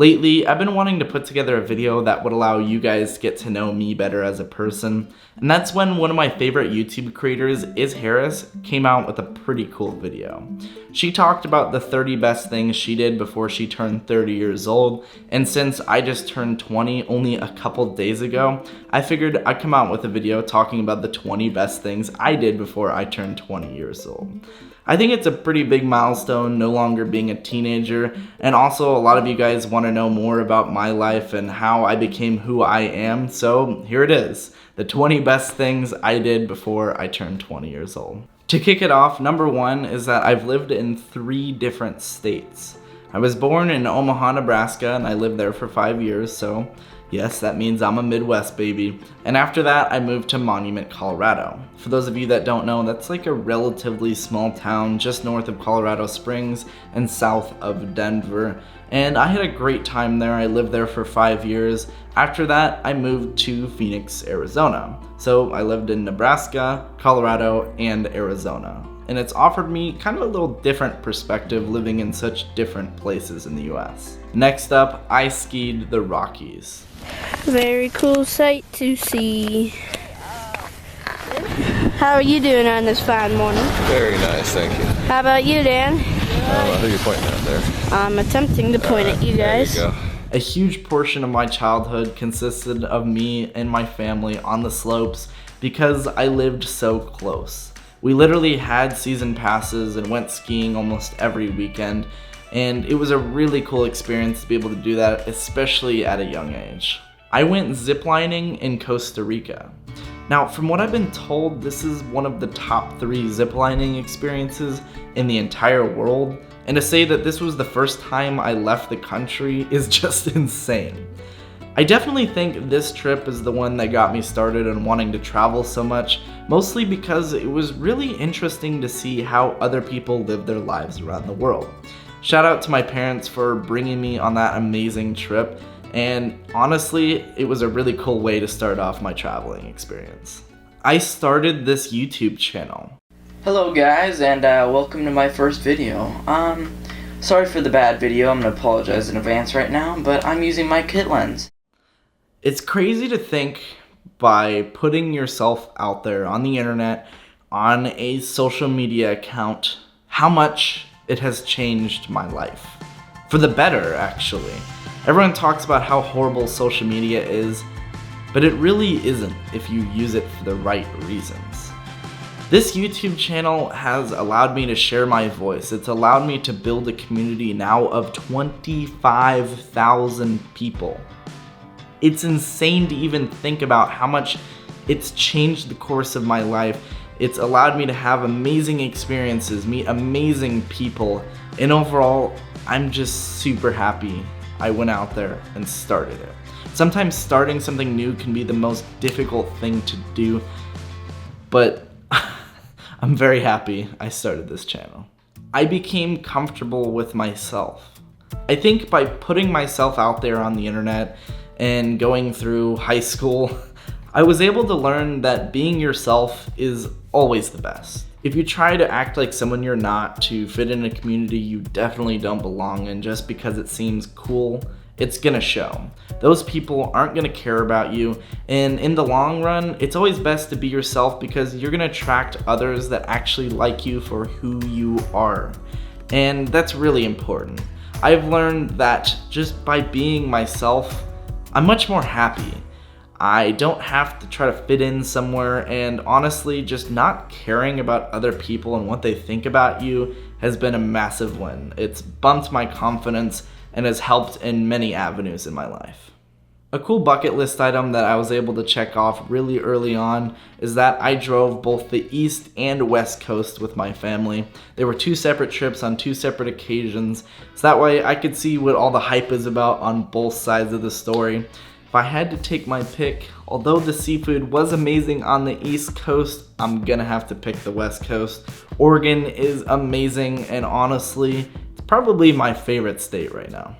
Lately, I've been wanting to put together a video that would allow you guys to get to know me better as a person, and that's when one of my favorite YouTube creators, Iz Harris, came out with a pretty cool video. She talked about the 30 best things she did before she turned 30 years old, and since I just turned 20 only a couple days ago, I figured I'd come out with a video talking about the 20 best things I did before I turned 20 years old. I think it's a pretty big milestone, no longer being a teenager, and also a lot of you guys want to know more about my life and how I became who I am, so here it is, the 20 best things I did before I turned 20 years old. To kick it off, number one is that I've lived in 3 different states. I was born in Omaha, Nebraska, and I lived there for 5 years, so yes, that means I'm a Midwest baby. And after that, I moved to Monument, Colorado. For those of you that don't know, that's like a relatively small town just north of Colorado Springs and south of Denver. And I had a great time there. I lived there for 5 years. After that, I moved to Phoenix, Arizona. So I lived in Nebraska, Colorado, and Arizona. And it's offered me kind of a little different perspective living in such different places in the US. Next up, I skied the Rockies. Very cool sight to see. How are you doing on this fine morning? Very nice, thank you. How about you, Dan? I don't know who you're pointing at there. I'm attempting to point at you guys. There you go. A huge portion of my childhood consisted of me and my family on the slopes because I lived so close. We literally had season passes and went skiing almost every weekend, and it was a really cool experience to be able to do that, especially at a young age. I went ziplining in Costa Rica. Now, from what I've been told, this is one of the top 3 ziplining experiences in the entire world, and to say that this was the first time I left the country is just insane. I definitely think this trip is the one that got me started on wanting to travel so much, mostly because it was really interesting to see how other people live their lives around the world. Shout out to my parents for bringing me on that amazing trip, and honestly, it was a really cool way to start off my traveling experience. I started this YouTube channel. Hello guys, and welcome to my first video. Sorry for the bad video, I'm gonna apologize in advance right now, but I'm using my kit lens. It's crazy to think by putting yourself out there on the internet, on a social media account, how much it has changed my life. For the better, actually. Everyone talks about how horrible social media is, but it really isn't if you use it for the right reasons. This YouTube channel has allowed me to share my voice. It's allowed me to build a community now of 25,000 people. It's insane to even think about how much it's changed the course of my life. It's allowed me to have amazing experiences, meet amazing people, and overall, I'm just super happy I went out there and started it. Sometimes starting something new can be the most difficult thing to do, but I'm very happy I started this channel. I became comfortable with myself. I think by putting myself out there on the internet and going through high school, I was able to learn that being yourself is always the best. If you try to act like someone you're not to fit in a community you definitely don't belong in just because it seems cool, it's gonna show. Those people aren't gonna care about you, and in the long run, it's always best to be yourself because you're gonna attract others that actually like you for who you are. And that's really important. I've learned that just by being myself, I'm much more happy. I don't have to try to fit in somewhere, and honestly, just not caring about other people and what they think about you has been a massive win. It's bumped my confidence and has helped in many avenues in my life. A cool bucket list item that I was able to check off really early on is that I drove both the East and West Coast with my family. They were 2 separate trips on 2 separate occasions, so that way I could see what all the hype is about on both sides of the story. If I had to take my pick, although the seafood was amazing on the East Coast, I'm gonna have to pick the West Coast. Oregon is amazing, and honestly, it's probably my favorite state right now.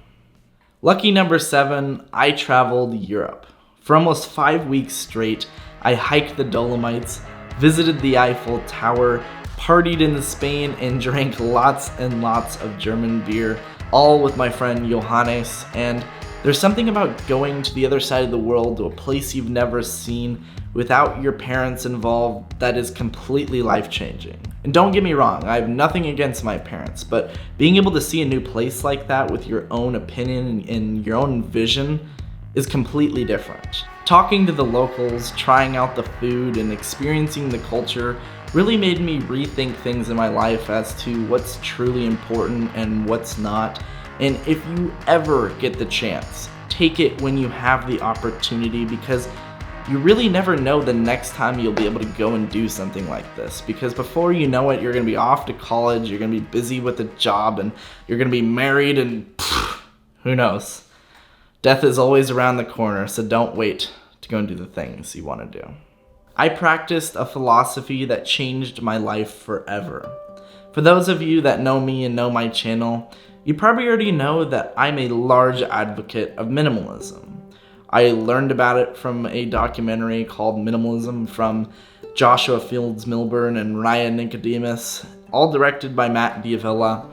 Lucky number 7, I traveled Europe. For almost 5 weeks straight, I hiked the Dolomites, visited the Eiffel Tower, partied in Spain, and drank lots and lots of German beer. all with my friend Johannes, and there's something about going to the other side of the world, to a place you've never seen, without your parents involved, that is completely life-changing. And don't get me wrong, I have nothing against my parents, but being able to see a new place like that with your own opinion and your own vision is completely different. Talking to the locals, trying out the food, and experiencing the culture really made me rethink things in my life as to what's truly important and what's not. And if you ever get the chance, take it when you have the opportunity, because you really never know the next time you'll be able to go and do something like this. Because before you know it, you're going to be off to college, you're going to be busy with a job, and you're going to be married, and who knows. Death is always around the corner, so don't wait to go and do the things you want to do. I practiced a philosophy that changed my life forever. For those of you that know me and know my channel, you probably already know that I'm a large advocate of minimalism. I learned about it from a documentary called Minimalism from Joshua Fields Milburn and Ryan Nicodemus, all directed by Matt D'Avella.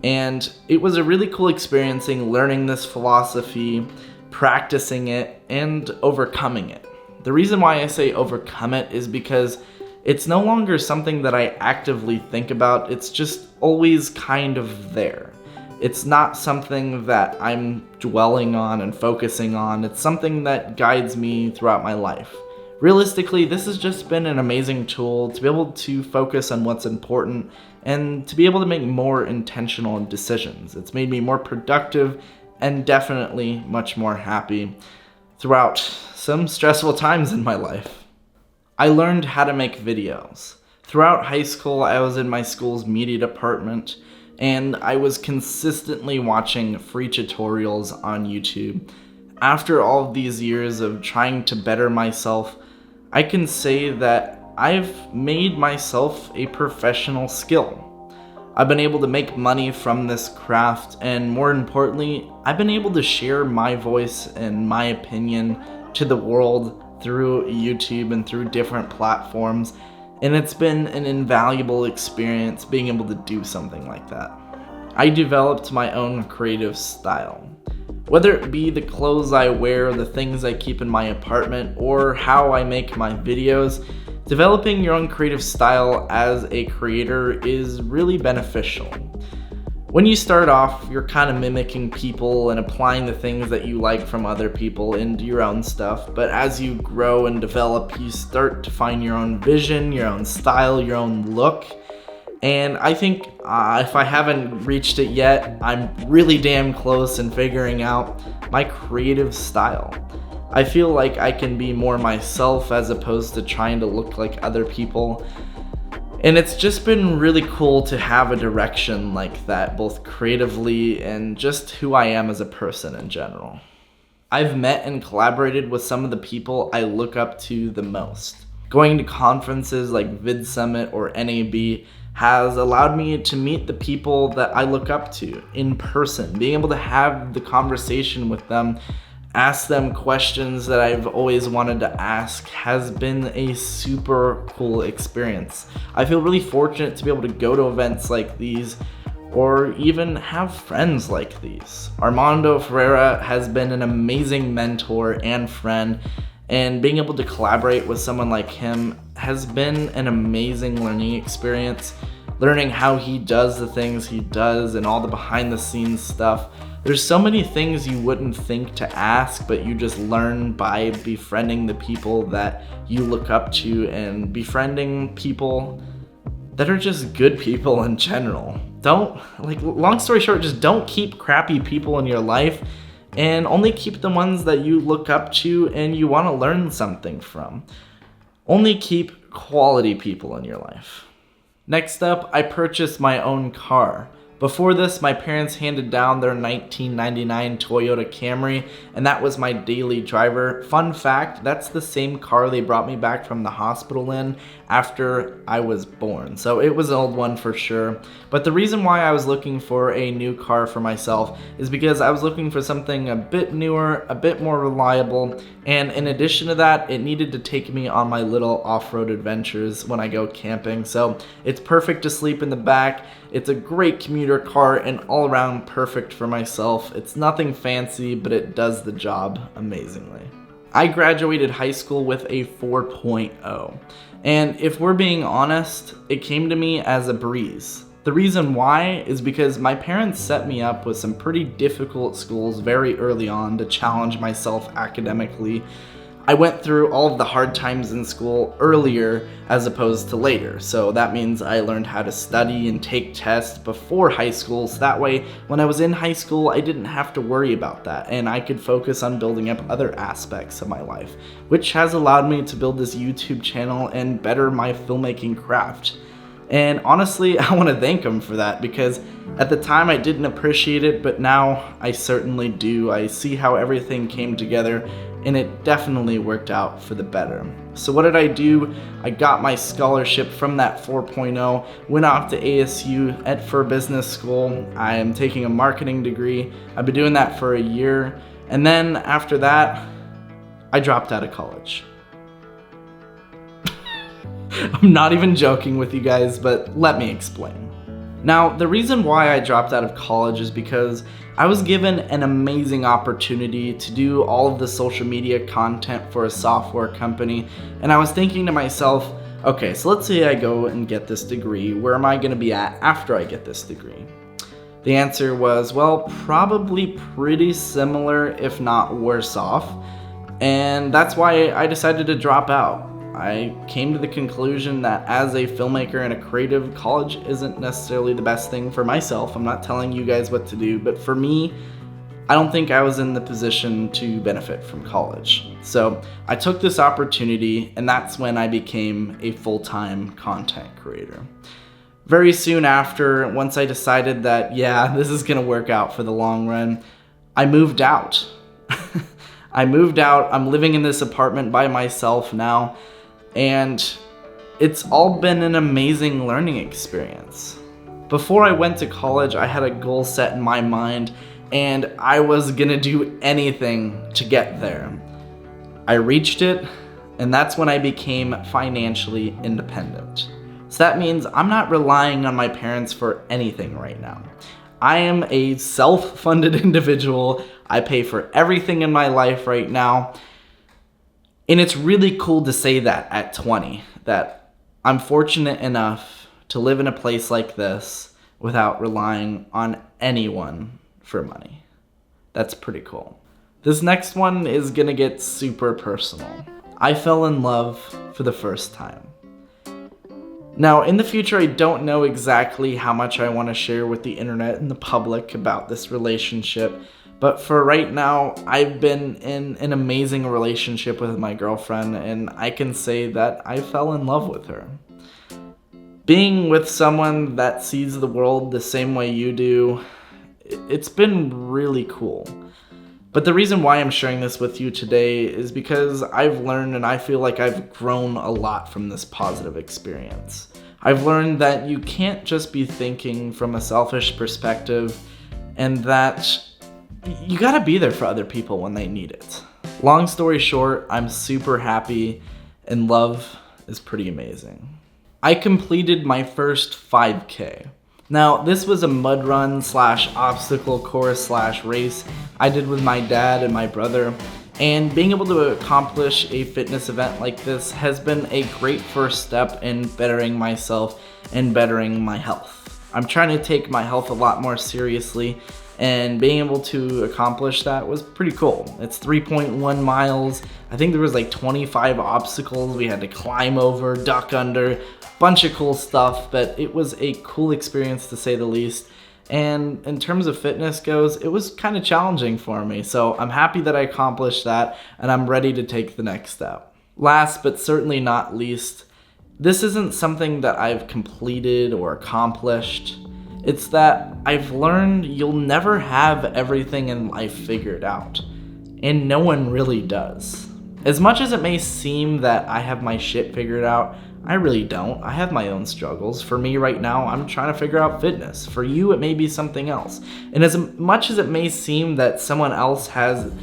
And it was a really cool experience learning this philosophy, practicing it, and overcoming it. The reason why I say overcome it is because it's no longer something that I actively think about, it's just always kind of there. It's not something that I'm dwelling on and focusing on, it's something that guides me throughout my life. Realistically, this has just been an amazing tool to be able to focus on what's important and to be able to make more intentional decisions. It's made me more productive and definitely much more happy throughout some stressful times in my life. I learned how to make videos. Throughout high school, I was in my school's media department, and I was consistently watching free tutorials on YouTube. After all of these years of trying to better myself, I can say that I've made myself a professional skill. I've been able to make money from this craft, and more importantly, I've been able to share my voice and my opinion to the world through YouTube and through different platforms, and it's been an invaluable experience being able to do something like that. I developed my own creative style. Whether it be the clothes I wear, the things I keep in my apartment, or how I make my videos, developing your own creative style as a creator is really beneficial. When you start off, you're kind of mimicking people and applying the things that you like from other people into your own stuff, but as you grow and develop, you start to find your own vision, your own style, your own look. And I think if I haven't reached it yet, I'm really damn close in figuring out my creative style. I feel like I can be more myself as opposed to trying to look like other people. And it's just been really cool to have a direction like that, both creatively and just who I am as a person in general. I've met and collaborated with some of the people I look up to the most. Going to conferences like Vid Summit or NAB has allowed me to meet the people that I look up to in person. Being able to have the conversation with them, ask them questions that I've always wanted to ask has been a super cool experience. I feel really fortunate to be able to go to events like these or even have friends like these. Armando Ferreira has been an amazing mentor and friend, and being able to collaborate with someone like him has been an amazing learning experience. Learning how he does the things he does and all the behind the scenes stuff. There's so many things you wouldn't think to ask, but you just learn by befriending the people that you look up to and befriending people that are just good people in general. Long story short, just don't keep crappy people in your life and only keep the ones that you look up to and you want to learn something from. Only keep quality people in your life. Next up, I purchased my own car. Before this, my parents handed down their 1999 Toyota Camry, and that was my daily driver. Fun fact, that's the same car they brought me back from the hospital in after I was born. So it was an old one for sure. But the reason why I was looking for a new car for myself is because I was looking for something a bit newer, a bit more reliable, and in addition to that, it needed to take me on my little off-road adventures when I go camping. So it's perfect to sleep in the back. It's a great commuter car and all around perfect for myself. It's nothing fancy, but it does the job amazingly. I graduated high school with a 4.0, and if we're being honest, it came to me as a breeze. The reason why is because my parents set me up with some pretty difficult schools very early on to challenge myself academically. I went through all of the hard times in school earlier as opposed to later, so that means I learned how to study and take tests before high school, so that way when I was in high school I didn't have to worry about that and I could focus on building up other aspects of my life, which has allowed me to build this YouTube channel and better my filmmaking craft. And honestly, I want to thank them for that, because at the time I didn't appreciate it, but now I certainly do. I see how everything came together, and it definitely worked out for the better. So what did I do? I got my scholarship from that 4.0, went off to ASU for business school. I am taking a marketing degree. I've been doing that for a year, and then after that, I dropped out of college. I'm not even joking with you guys, but let me explain. Now, the reason why I dropped out of college is because I was given an amazing opportunity to do all of the social media content for a software company, and I was thinking to myself, okay, so let's say I go and get this degree, where am I going to be at after I get this degree? The answer was, well, probably pretty similar, if not worse off, and that's why I decided to drop out. I came to the conclusion that as a filmmaker and a creative, college isn't necessarily the best thing for myself. I'm not telling you guys what to do, but for me, I don't think I was in the position to benefit from college. So I took this opportunity, and that's when I became a full-time content creator. Very soon after, once I decided that, yeah, this is gonna work out for the long run, I moved out. I moved out. I'm living in this apartment by myself now. And it's all been an amazing learning experience. Before I went to college, I had a goal set in my mind, and I was gonna do anything to get there. I reached it, and that's when I became financially independent. So that means I'm not relying on my parents for anything right now. I am a self-funded individual. I pay for everything in my life right now. And it's really cool to say that at 20, that I'm fortunate enough to live in a place like this without relying on anyone for money. That's pretty cool. This next one is gonna get super personal. I fell in love for the first time. Now, in the future, I don't know exactly how much I want to share with the internet and the public about this relationship, but for right now, I've been in an amazing relationship with my girlfriend, and I can say that I fell in love with her. Being with someone that sees the world the same way you do, it's been really cool. But the reason why I'm sharing this with you today is because I've learned, and I feel like I've grown a lot from this positive experience. I've learned that you can't just be thinking from a selfish perspective, and that you gotta be there for other people when they need it. Long story short, I'm super happy, and love is pretty amazing. I completed my first 5K. Now, this was a mud run / obstacle course / race I did with my dad and my brother, and being able to accomplish a fitness event like this has been a great first step in bettering myself and bettering my health. I'm trying to take my health a lot more seriously, and being able to accomplish that was pretty cool. It's 3.1 miles. I think there was like 25 obstacles we had to climb over, duck under, bunch of cool stuff, but it was a cool experience to say the least. And in terms of fitness goes, it was kind of challenging for me. So I'm happy that I accomplished that, and I'm ready to take the next step. Last but certainly not least, this isn't something that I've completed or accomplished. It's that I've learned you'll never have everything in life figured out, and no one really does. As much as it may seem that I have my shit figured out, I really don't. I have my own struggles. For me right now, I'm trying to figure out fitness. For you, it may be something else. And as much as it may seem that someone else has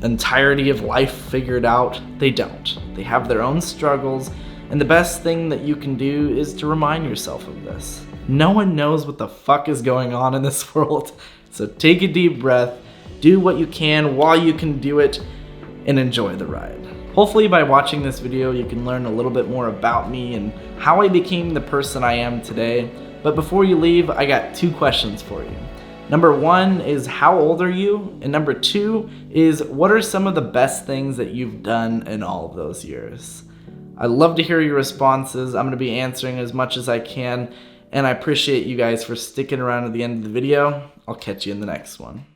entirety of life figured out, they don't. They have their own struggles, and the best thing that you can do is to remind yourself of this. No one knows what the fuck is going on in this world, so take a deep breath, do what you can while you can do it, and enjoy the ride. Hopefully by watching this video you can learn a little bit more about me and how I became the person I am today. But before you leave, I got 2 questions for you. Number 1 is, how old are you? And number 2 is, what are some of the best things that you've done in all of those years? I'd love to hear your responses. I'm going to be answering as much as I can, and I appreciate you guys for sticking around to the end of the video. I'll catch you in the next one.